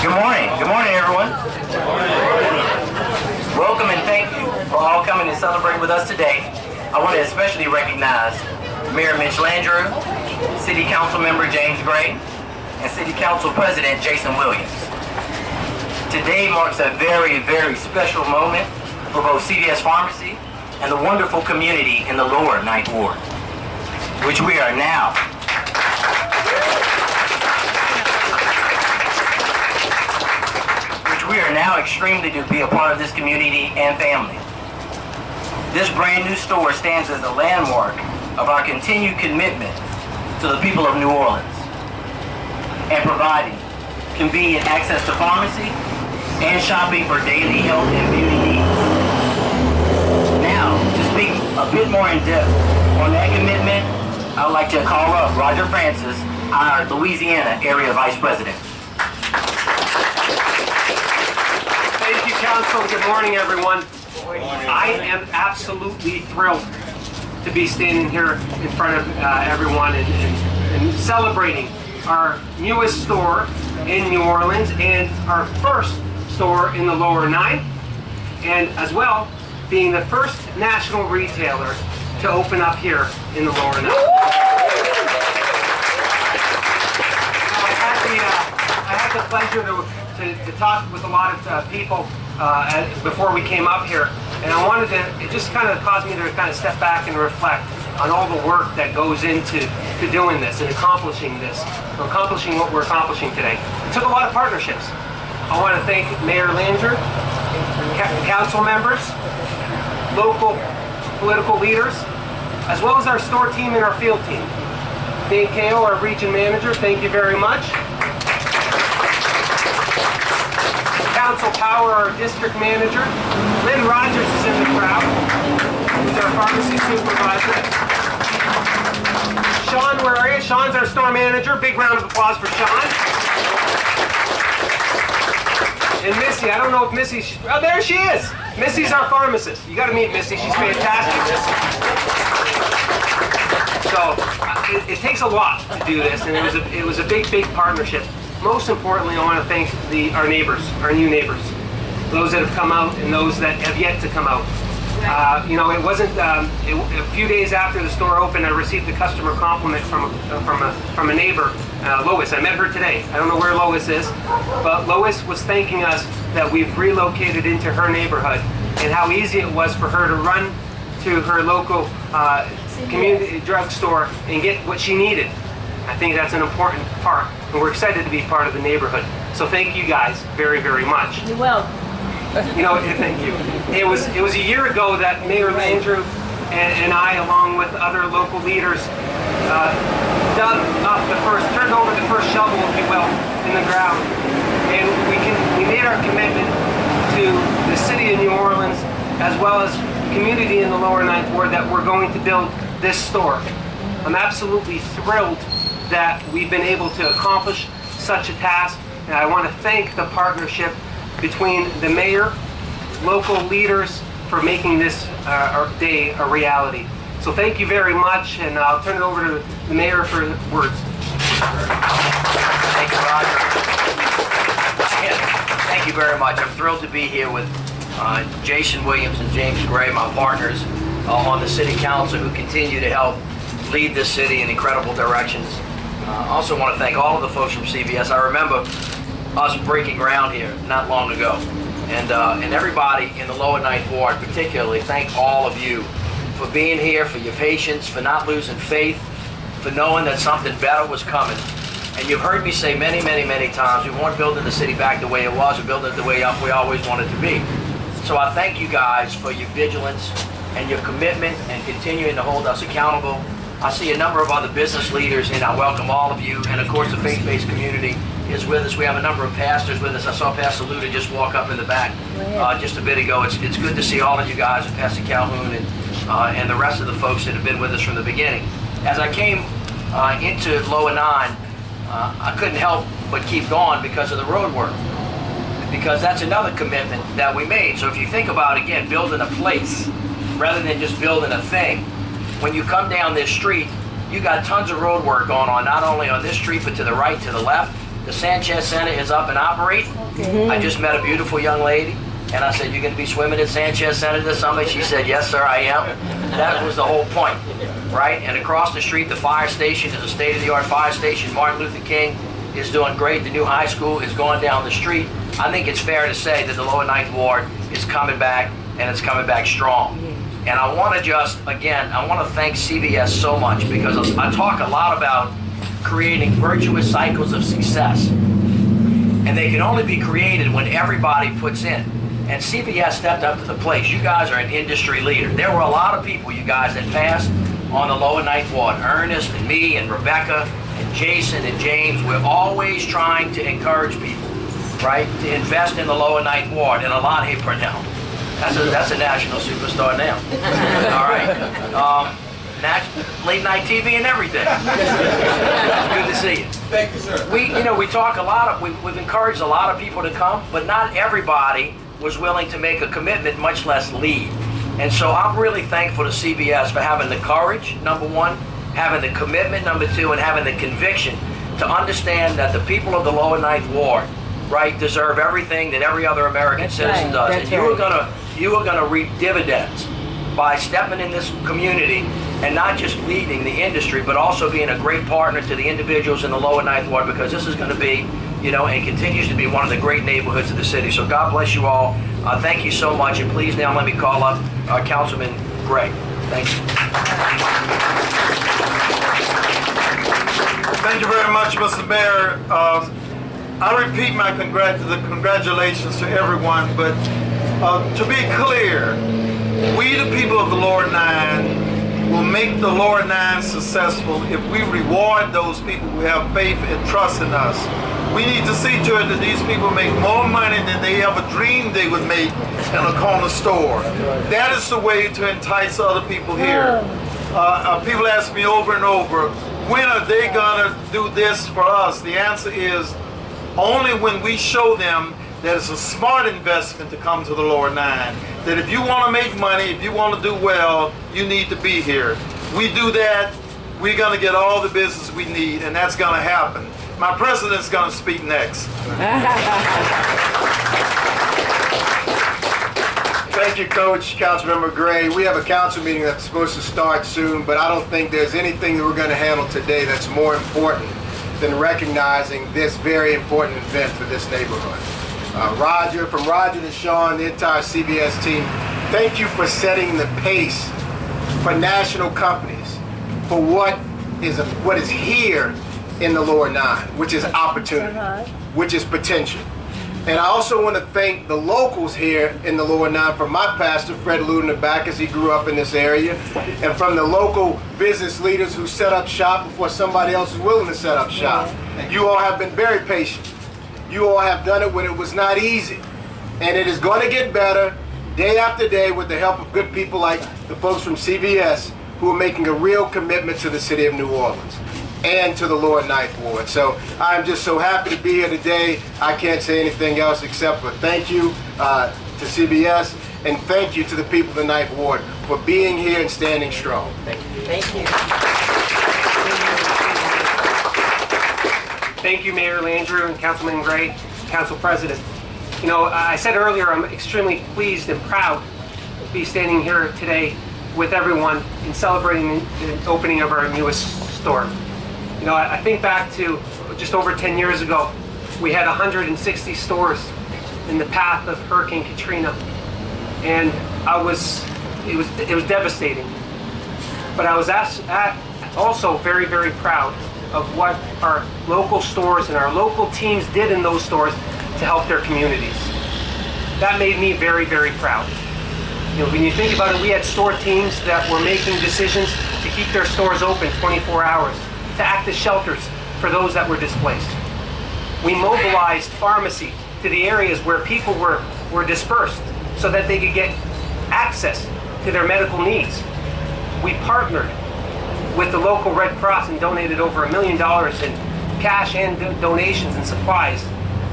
Good morning. Good morning, everyone. Welcome and thank you for all coming to celebrate with us today. I want to especially recognize Mayor Mitch Landrieu, City Council Member James Gray, and City Council President Jason Williams. Today marks a very, very special moment for both CVS Pharmacy and the wonderful community in the lower 9th Ward, which we are now extremely to be a part of this community and family. This brand new store stands as a landmark of our continued commitment to the people of New Orleans and providing convenient access to pharmacy and shopping for daily health and beauty needs. Now, to speak a bit more in depth on that commitment, I would like to call up Roger Francis, our Louisiana Area Vice President. Thank you, Council. Good morning, everyone. I am absolutely thrilled to be standing here in front of everyone and celebrating our newest store in New Orleans and our first store in the lower 9th, and as well being the first national retailer to open up here in the lower 9th. I had the pleasure to talk with a lot of people before we came up here, and I wanted to, it just kind of caused me to kind of step back and reflect on all the work that goes into doing this and accomplishing what we're accomplishing today. It took a lot of partnerships. I want to thank Mayor Landrieu, council members, local political leaders, as well as our store team and our field team. Dave Kao, our region manager, thank you very much. Council Power, our district manager. Lynn Rogers is in the crowd, who's our pharmacy supervisor. Sean, where are you? Sean's our store manager. Big round of applause for Sean. And Missy, I don't know if Missy, oh, there she is. Missy's our pharmacist. You got to meet Missy. She's fantastic. So it takes a lot to do this, and it was a big, big partnership. Most importantly, I want to thank our neighbors, our new neighbors, those that have come out and those that have yet to come out. It wasn't a few days after the store opened, I received a customer compliment from a neighbor, Lois. I met her today. I don't know where Lois is, but Lois was thanking us that we've relocated into her neighborhood and how easy it was for her to run to her local community drugstore and get what she needed. I think that's an important part, and we're excited to be part of the neighborhood. So thank you guys very, very much. You're welcome. Thank you. It was a year ago that Mayor Landrieu and I, along with other local leaders, turned over the first shovel, if you will, in the ground, and we made our commitment to the city of New Orleans, as well as the community in the lower 9th Ward, that we're going to build this store. I'm absolutely thrilled that we've been able to accomplish such a task, and I want to thank the partnership between the mayor, local leaders, for making this day a reality. So thank you very much, and I'll turn it over to the mayor for words. Thank you, Roger. Thank you very much. I'm thrilled to be here with Jason Williams and James Gray, my partners on the city council, who continue to help lead this city in incredible directions. I also want to thank all of the folks from CVS. I remember us breaking ground here not long ago, and everybody in the lower 9th Ward particularly, thank all of you for being here, for your patience, for not losing faith, for knowing that something better was coming. And you've heard me say many, many, many times, we weren't building the city back the way it was, we're building it the way up we always wanted to be. So I thank you guys for your vigilance and your commitment and continuing to hold us accountable. I see a number of other business leaders, and I welcome all of you. And of course, the faith-based community is with us. We have a number of pastors with us. I saw Pastor Luda just walk up in the back just a bit ago. It's good to see all of you guys, and Pastor Calhoun, and the rest of the folks that have been with us from the beginning. As I came into Lower 9, I couldn't help but keep going because of the road work, because that's another commitment that we made. So if you think about, again, building a place rather than just building a thing, when you come down this street, you got tons of road work going on, not only on this street, but to the right, to the left. The Sanchez Center is up and operating. I just met a beautiful young lady, and I said, "You're going to be swimming at Sanchez Center this summer?" She said, "Yes, sir, I am." That was the whole point, right? And across the street, the fire station is a state-of-the-art fire station. Martin Luther King is doing great. The new high school is going down the street. I think it's fair to say that the Lower Ninth Ward is coming back, and it's coming back strong. And I want to just, again, I want to thank CVS so much, because I talk a lot about creating virtuous cycles of success. And they can only be created when everybody puts in. And CVS stepped up to the plate. You guys are an industry leader. There were a lot of people, you guys, that passed on the Lower Ninth Ward. Ernest and me and Rebecca and Jason and James. We're always trying to encourage people, right, to invest in the Lower Ninth Ward. And a lot, hey, Purnell, that's a national superstar now. All right. Late night TV and everything. Good to see you. Thank you, sir. We talk a lot we've encouraged a lot of people to come, but not everybody was willing to make a commitment, much less lead. And so I'm really thankful to CVS for having the courage, number one, having the commitment, number two, and having the conviction to understand that the people of the Lower Ninth Ward, right, deserve everything that every other American citizen does. And you are gonna reap dividends by stepping in this community and not just leading the industry, but also being a great partner to the individuals in the Lower Ninth Ward, because this is going to be, and continues to be one of the great neighborhoods of the city. So God bless you all. Thank you so much. And please now let me call up Councilman Gray. Thank you. Thank you very much, Mr. Mayor. I repeat my congratulations to everyone, but to be clear, we, the people of the Lower Nine, will make the Lower Nine successful if we reward those people who have faith and trust in us. We need to see to it that these people make more money than they ever dreamed they would make in a corner store. That is the way to entice other people here. People ask me over and over, when are they gonna do this for us? The answer is only when we show them that it's a smart investment to come to the Lower Nine. That if you want to make money, if you want to do well, you need to be here. We do that, we're going to get all the business we need, and that's going to happen. My president's going to speak next. Thank you, Coach. Councilmember Gray. We have a council meeting that's supposed to start soon, but I don't think there's anything that we're going to handle today that's more important than recognizing this very important event for this neighborhood. Roger, from Roger to Sean, the entire CVS team, thank you for setting the pace for national companies for what is here in the Lower Nine, which is opportunity, which is potential. And I also want to thank the locals here in the Lower Nine, from my pastor, Fred Luden, the back, as he grew up in this area, and from the local business leaders who set up shop before somebody else was willing to set up shop. You all have been very patient. You all have done it when it was not easy. And it is going to get better day after day with the help of good people like the folks from CVS who are making a real commitment to the city of New Orleans and to the Lower Ninth Ward. So I'm just so happy to be here today. I can't say anything else except for thank you to CVS, and thank you to the people of the Ninth Ward for being here and standing strong. Thank you. Thank you. Thank you, Mayor Landrieu and Councilman Gray, Council President. I said earlier, I'm extremely pleased and proud to be standing here today with everyone in celebrating the opening of our newest store. I think back to just over 10 years ago, we had 160 stores in the path of Hurricane Katrina, and it was devastating. But I was also very, very proud of what our local stores and our local teams did in those stores to help their communities. That made me very, very proud. When you think about it, we had store teams that were making decisions to keep their stores open 24 hours, to act as shelters for those that were displaced. We mobilized pharmacy to the areas where people were dispersed so that they could get access to their medical needs. We partnered with the local Red Cross and donated over $1 million in cash and donations and supplies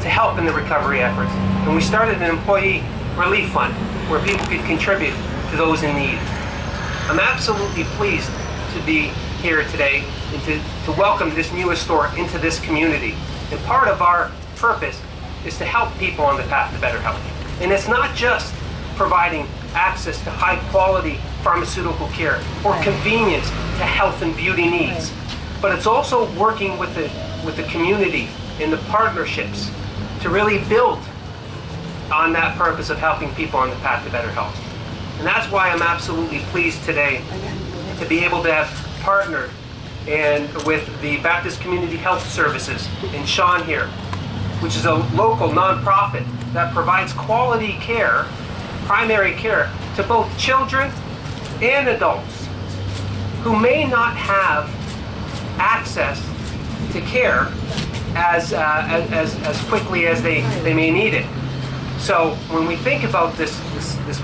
to help in the recovery efforts. And we started an employee relief fund where people could contribute to those in need. I'm absolutely pleased to be here today and to welcome this newest store into this community. And part of our purpose is to help people on the path to better health. And it's not just providing access to high quality pharmaceutical care or convenience to health and beauty needs, but it's also working with the community in the partnerships to really build on that purpose of helping people on the path to better health. And that's why I'm absolutely pleased today to be able to have partnered and with the Baptist Community Health Services in Sean here, which is a local nonprofit that provides quality care, primary care, to both children and adults who may not have access to care as quickly as they may need it. So when we think about this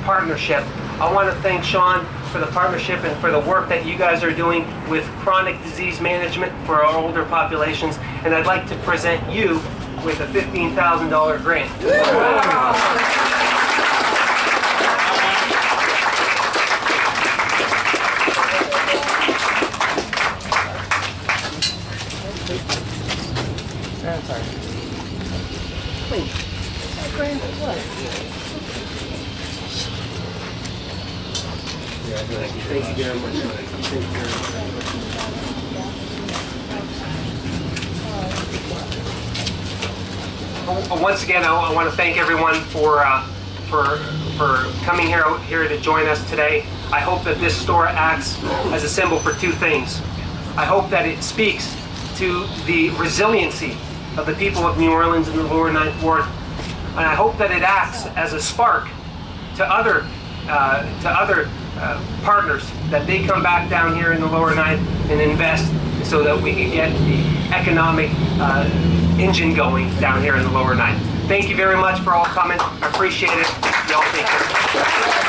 partnership, I want to thank Sean for the partnership and for the work that you guys are doing with chronic disease management for our older populations. And I'd like to present you with a $15,000 grant. Thank you very much. Thank you very much. Once again, I want to thank everyone for coming here to join us today. I hope that this store acts as a symbol for two things. I hope that it speaks to the resiliency of the people of New Orleans in the lower Ninth Ward, and I hope that it acts as a spark to other partners, that they come back down here in the lower Ninth and invest so that we can get the economic engine going down here in the lower Ninth. Thank you very much for all coming. I appreciate it. Y'all take care.